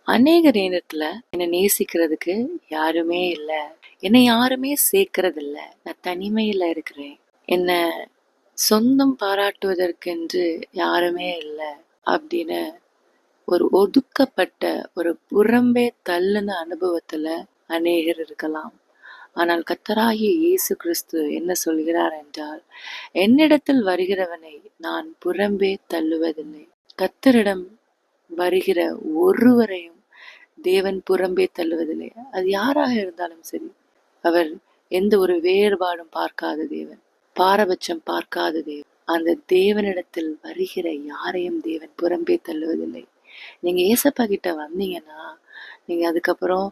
அநேக நேரத்துல என்னை நேசிக்கிறதுக்கு யாருமே இல்ல. என்னை யாருமே சேர்க்கறதில்ல. நான் தனிமையில இருக்கிறேன். என்ன சொந்தம் பாராட்டுவதற்கென்று யாருமே இல்ல. அப்படின்னு ஒரு ஒதுக்கப்பட்ட, ஒரு புறம்பே தள்ளுன அனுபவத்துல அநேகர் இருக்கலாம். ஆனால் கர்த்தராகிய இயேசு கிறிஸ்து என்ன சொல்கிறார் என்றால், என்னிடத்தில் வருகிறவனை நான் புறம்பே தள்ளுவதில்லை. கர்த்தரிடம் வருகிற ஒருவரையும் தேவன் புறம்பே தள்ளுவதில்லை. அது யாராக இருந்தாலும் சரி. அவர் எந்த ஒரு வேறுபாடும் பார்க்காத தேவன், பாரபட்சம் பார்க்காத தேவன். அந்த தேவனிடத்தில் வருகிற யாரையும் தேவன் புறம்பே தள்ளுவதில்லை. நீங்க ஏசப்பா கிட்ட வந்தீங்கன்னா, நீங்க அதுக்கப்புறம்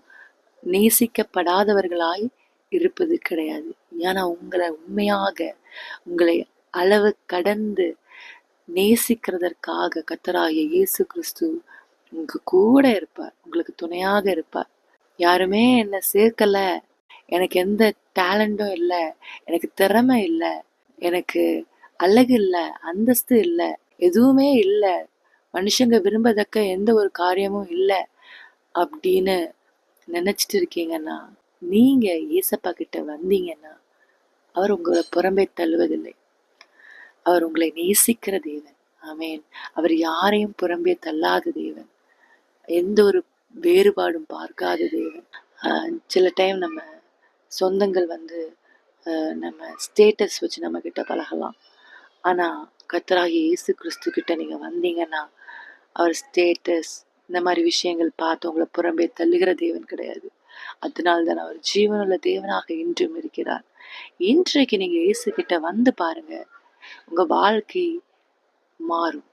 நேசிக்கப்படாதவர்களாய் இருப்பது கிடையாது. ஏன்னா உங்களை உண்மையாக, உங்களை அளவு கடந்து நேசிக்கிறதற்காக கர்த்தராகிய இயேசு கிறிஸ்து உங்க கூட இருப்பார். உங்களுக்கு துணையாக இருப்பார். யாருமே என்ன சேர்க்கல, எனக்கு எந்த டேலண்டும் இல்லை, எனக்கு திறமை இல்லை, எனக்கு அழகு இல்லை, அந்தஸ்து இல்லை, எதுவுமே இல்லை, மனுஷங்க விரும்பத்தக்க எந்த ஒரு காரியமும் இல்லை அப்படின்னு நினைச்சிட்டு இருக்கீங்கன்னா, நீங்க ஏசப்பா கிட்ட வந்தீங்கன்னா அவர் உங்களை புறம்பே தள்ளுவதில்லை. அவர் உங்களை நேசிக்கிற தேவன். ஆமேன். அவர் யாரையும் புறம்பே தள்ளாத தேவன். எந்த ஒரு வேறுபாடும் பார்க்காத தேவன். சில டைம் நம்ம சொந்தங்கள் நம்ம ஸ்டேட்டஸ் வச்சு நம்ம கிட்ட பழகலாம். ஆனா கர்த்தராகிய இயேசு கிறிஸ்து கிட்ட நீங்க வந்தீங்கன்னா, அவர் ஸ்டேட்டஸ் இந்த மாதிரி விஷயங்கள் பார்த்து உங்களை புறம்பே தள்ளுகிற தேவன் கிடையாது. அதனால்தான் அவர் ஜீவனுள்ள தேவனாக இன்றும் இருக்கிறார். இன்றைக்கு நீங்க இயேசு கிட்ட வந்து பாருங்க, உங்க வாழ்க்கை மாறும்.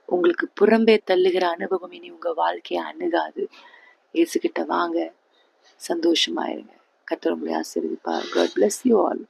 உங்களுக்கு புறம்பே தள்ளுகிற அனுபவம் இனி உங்க வாழ்க்கையை அணுகாது. இயேசு கிட்ட வாங்க, சந்தோஷமாயிருங்க. கர்த்தர் உங்களை ஆசீர்வதிப்பார். God bless you all.